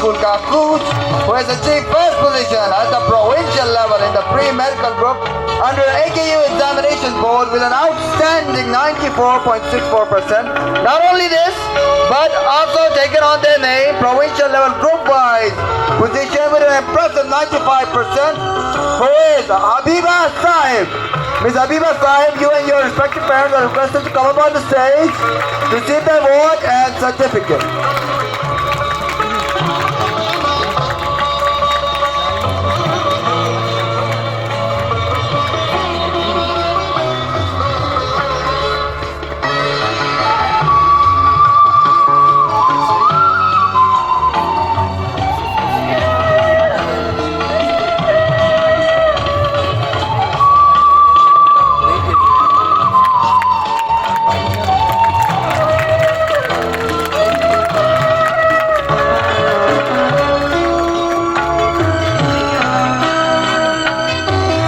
school ka coach, who has achieved first position at the provincial level in the pre-medical group under AKU examination board with an outstanding 94.64%. Not only this, but also taken on their name provincial level group wise position with an impressive 95%, who is Habiba Sahib. Ms. Habiba Sahib, you and your respective parents are requested to come up on the stage to receive the award and certificate.